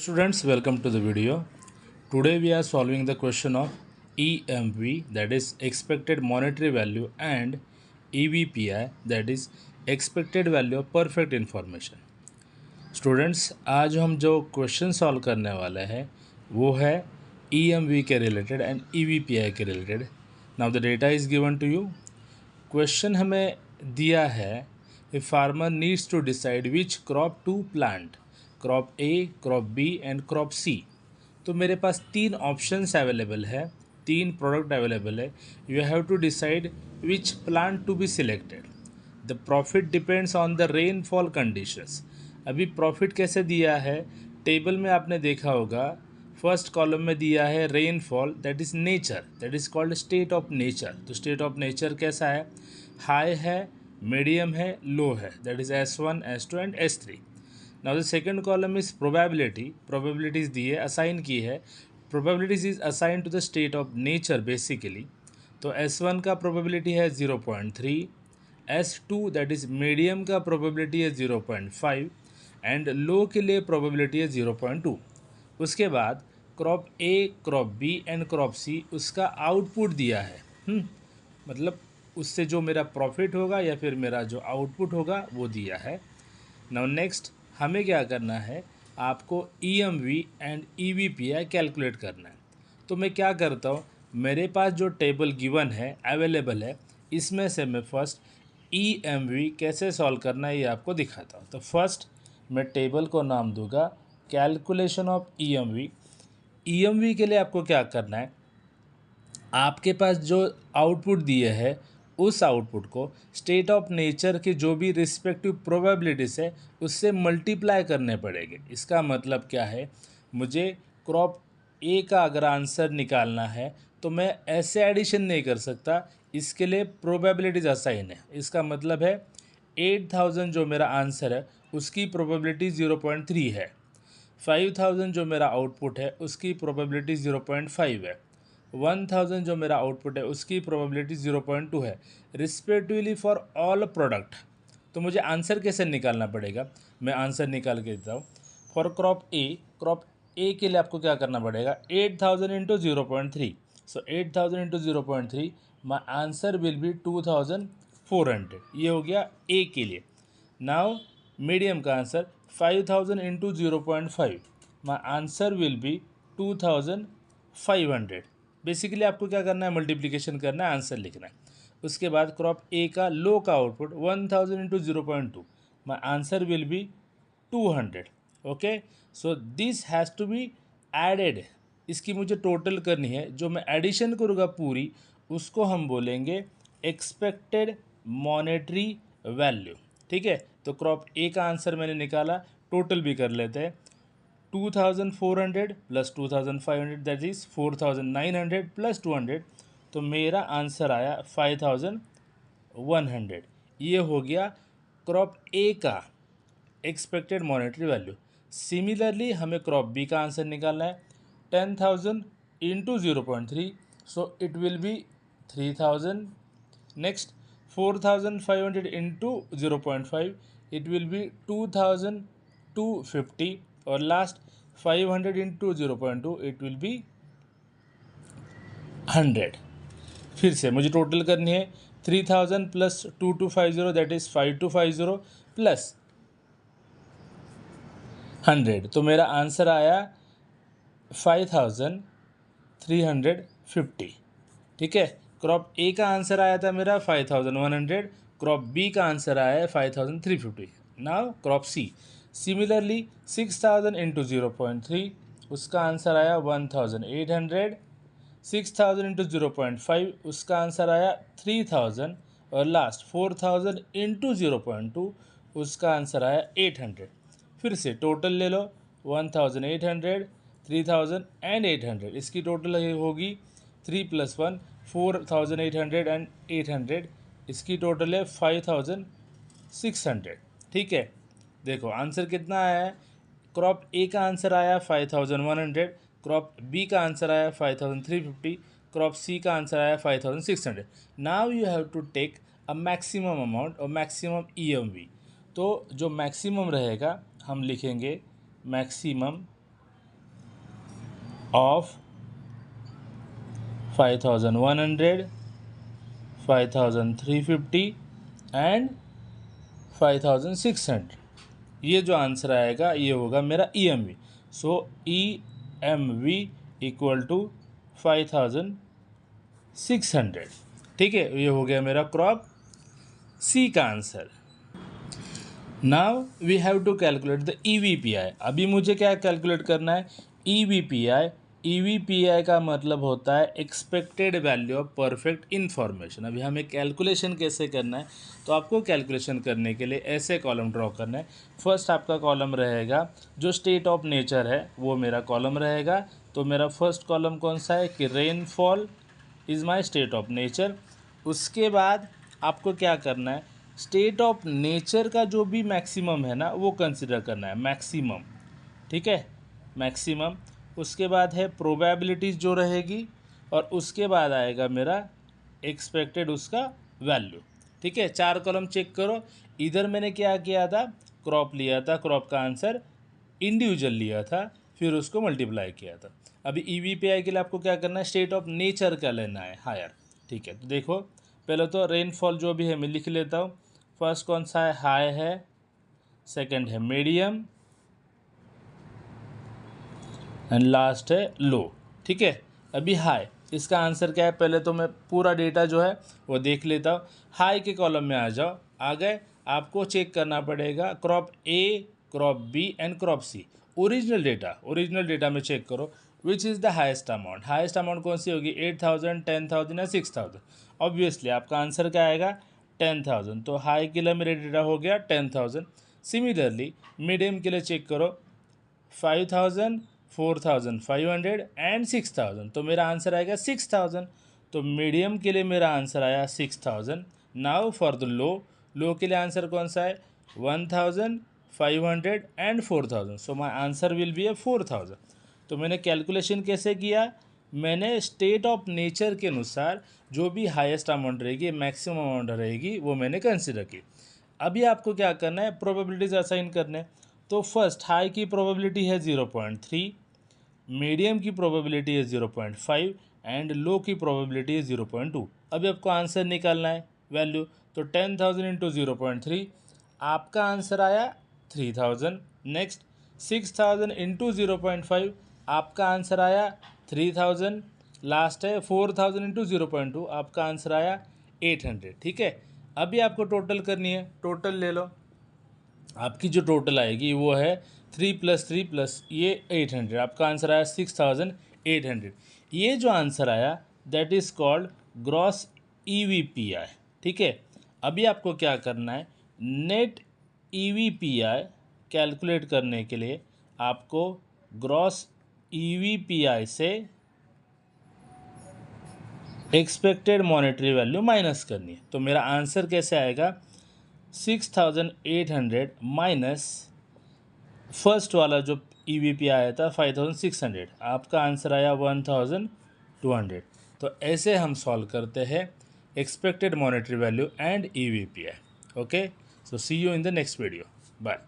Students, welcome to the video. Today we are solving the question of EMV, that is expected monetary value, and EVPI, that is expected value of perfect information. Students, आज हम जो question solve करने वाले हैं वो है EMV के related and EVPI के related. Now the data is given to you. Question हमें दिया है a farmer needs to decide which crop to plant, crop A, crop B and crop C. तो मेरे पास तीन ऑप्शंस अवेलेबल है, तीन प्रोडक्ट अवेलेबल है. You have to decide which plant to be selected. The profit depends on the rainfall conditions. अभी profit कैसे दिया है, टेबल में आपने देखा होगा. फर्स्ट कॉलम में दिया है rainfall, that is nature, that is called state of nature. तो स्टेट ऑफ नेचर कैसा है, हाई है, मीडियम है, लो है, that is S1, S2 and S3. Now the second column is probability. Probabilities दी है, असाइन की है. Probabilities is assign to the state of nature basically. तो S1 का प्रोबेबिलिटी है 0.3, S2 दैट इज़ मीडियम का प्रोबेबिलिटी है 0.5 एंड लो के लिए प्रोबेबिलिटी है 0.2. उसके बाद crop A, crop B and crop C, उसका आउटपुट दिया है. मतलब उससे जो मेरा प्रॉफिट होगा या फिर मेरा जो आउटपुट होगा वो दिया है. नाउ नेक्स्ट हमें क्या करना है, आपको EMV एंड EVPI कैलकुलेट करना है. तो मैं क्या करता हूँ, मेरे पास जो टेबल गिवन है, अवेलेबल है, इसमें से मैं फर्स्ट EMV कैसे सॉल्व करना है ये आपको दिखाता हूँ. तो फर्स्ट मैं टेबल को नाम दूंगा कैलकुलेशन ऑफ EMV. EMV के लिए आपको क्या करना है, आपके पास जो आउटपुट दिए है उस आउटपुट को स्टेट ऑफ नेचर के जो भी रिस्पेक्टिव प्रोबेबिलिटीज़ है उससे मल्टीप्लाई करने पड़ेंगे. इसका मतलब क्या है, मुझे क्रॉप ए का अगर आंसर निकालना है तो मैं ऐसे एडिशन नहीं कर सकता, इसके लिए प्रोबेबिलिटीज असाइन है. इसका मतलब है 8000 जो मेरा आंसर है उसकी प्रोबेबिलिटी 0.3 है. 5000 जो मेरा आउटपुट है उसकी प्रोबेबिलिटी 0.5 है. 1000 जो मेरा आउटपुट है उसकी प्रोबेबिलिटी 0.2 है, रिस्पेक्टिवली फॉर ऑल प्रोडक्ट. तो मुझे आंसर कैसे निकालना पड़ेगा, मैं आंसर निकाल के देता हूँ. फॉर क्रॉप ए के लिए आपको क्या करना पड़ेगा, 8000 into 0.3. So 8000 into 0.3, my answer will B 2400. ये हो गया ए के लिए. नाउ मीडियम का answer 5000 into 0.5, my answer will B 2500. Basically आपको क्या करना है, मल्टीप्लिकेशन करना है, आंसर लिखना है. उसके बाद क्रॉप ए का लो का output 1000 into 0.2, my answer will be 200. Okay, so this has to be added. इसकी मुझे टोटल करनी है, जो मैं एडिशन करूँगा पूरी उसको हम बोलेंगे एक्सपेक्टेड मॉनेटरी वैल्यू. ठीक है, तो क्रॉप ए का आंसर मैंने निकाला, टोटल भी कर लेते हैं. 2400 प्लस 2500 दैट इज़ 4900 प्लस 200. तो मेरा आंसर आया 5100. ये हो गया क्रॉप ए का एक्सपेक्टेड मॉनेटरी वैल्यू. सिमिलरली हमें क्रॉप बी का आंसर निकालना है. 10,000 into 0.3, so it will be 3000. Next 4500 into 0.5, it will be 2250. और last 500 into 0.2, it will be 100. फिर से मुझे टोटल करनी है. 3000 प्लस 2250 दैट इज़ 5250 प्लस 100. तो मेरा आंसर आया 5350. ठीक है, क्रॉप ए का आंसर आया था मेरा 5100, क्रॉप बी का आंसर आया है 5350. नाउ क्रॉप सी, सिमिलरली 6000 इंटू 0.3, उसका आंसर आया 1800. 6000 इंटू 0.5, उसका आंसर आया 3000. और लास्ट 4000 इंटू 0.2, उसका आंसर आया 800. फिर से टोटल ले लो, 1800, 3000 एंड 800. इसकी टोटल होगी 3 + 1, 4800 एंड 800. इसकी टोटल है 5600. ठीक है, देखो आंसर कितना आया है. क्रॉप ए का आंसर आया 5100, क्रॉप बी का आंसर आया 5350, क्रॉप सी का आंसर आया 5600. Now you have to take a maximum amount और मैक्सिमम EMV. तो जो मैक्सिमम रहेगा हम लिखेंगे मैक्सिमम of 5100, 5350 एंड 5600। ये जो आंसर आएगा ये होगा मेरा E M V. So E M V equal to 5600। ठीक है, ये हो गया मेरा क्रॉप सी का answer. Now we have to calculate the E V P I. अभी मुझे क्या कैलकुलेट करना है, E V P I. E V P I का मतलब होता है expected value of perfect information. अभी हमें कैलकुलेशन कैसे करना है, तो आपको कैलकुलेशन करने के लिए ऐसे कॉलम ड्रॉ करना है। फर्स्ट आपका कॉलम रहेगा जो स्टेट ऑफ नेचर है, वो मेरा कॉलम रहेगा। तो मेरा फर्स्ट कॉलम कौन सा है कि rainfall is my state of nature. उसके बाद आपको क्या करना है, स्टेट ऑफ नेचर का जो भी मैक्सिमम है ना वो कंसिडर करना है, मैक्सिमम। ठीक है, मैक्सिमम। उसके बाद है प्रोबेबिलिटीज़ जो रहेगी, और उसके बाद आएगा मेरा एक्सपेक्टेड उसका वैल्यू। ठीक है, 4 कॉलम चेक करो। इधर मैंने क्या किया था, क्रॉप लिया था, क्रॉप का आंसर इंडिविजुअल लिया था, फिर उसको मल्टीप्लाई किया था। अभी ई वी पी आई के लिए आपको क्या करना है, स्टेट ऑफ नेचर का लेना है, हायर। ठीक है, तो देखो पहले तो रेनफॉल जो भी है मैं लिख लेता हूँ। फर्स्ट कौन सा है, हाई है। सेकंड है मीडियम, एंड लास्ट है लो। ठीक है, अभी हाई, इसका आंसर क्या है, पहले तो मैं पूरा डेटा जो है वो देख लेता हूँ। हाई के कॉलम में आ जाओ, आ गए। आपको चेक करना पड़ेगा crop A, crop B and crop C. Original data में चेक करो which is the highest amount. Highest amount कौन सी होगी, 8000, 10000 या 6000। ऑब्वियसली आपका आंसर क्या आएगा, 10000। तो हाई के लिए मेरा डेटा हो गया 10000। सिमिलरली मीडियम के लिए चेक करो, 5000, 4500 एंड 6000। तो मेरा आंसर आएगा 6000। तो मीडियम के लिए मेरा आंसर आया 6000। नाउ फॉर द लो के लिए आंसर कौन सा है, 1500 and 4000। So my answer will be A 4000। तो मैंने कैलकुलेशन कैसे किया, मैंने स्टेट ऑफ नेचर के अनुसार जो भी हाईएस्ट अमाउंट रहेगी, मैक्सिमम अमाउंट रहेगी, वो मैंने कंसिडर की। अभी आपको क्या करना है, प्रोबेबिलिटीज असाइन करने। तो फर्स्ट हाई की प्रोबेबिलिटी है 0.3, मीडियम की प्रोबेबिलिटी है 0.5 एंड लो की प्रोबेबिलिटी है 0.2। अभी आपको आंसर निकालना है वैल्यू। तो 10000 इंटू 0.3, आपका आंसर आया 3000। नेक्स्ट 6000 इंटू 0.5, आपका आंसर आया 3000। लास्ट है 4000 इंटू 0.2, आपका आंसर आया 800। ठीक है, अभी आपको टोटल करनी है, टोटल ले लो। आपकी जो टोटल आएगी वो है 3 + 3 + ये 800। आपका आंसर आया 6800। ये जो आंसर आया that is called gross E V P आई। ठीक है, अभी आपको क्या करना है, net E V P I calculate करने के लिए आपको ग्रॉस ई वी पी आई से एक्सपेक्टेड मॉनेटरी वैल्यू माइनस करनी है। तो मेरा आंसर कैसे आएगा, 6800 माइनस फर्स्ट वाला जो ई वी पी आया था 5600, आपका आंसर आया 1200। तो ऐसे हम सॉल्व करते हैं expected monetary value and E V P I. Okay, so see you in the next video, bye.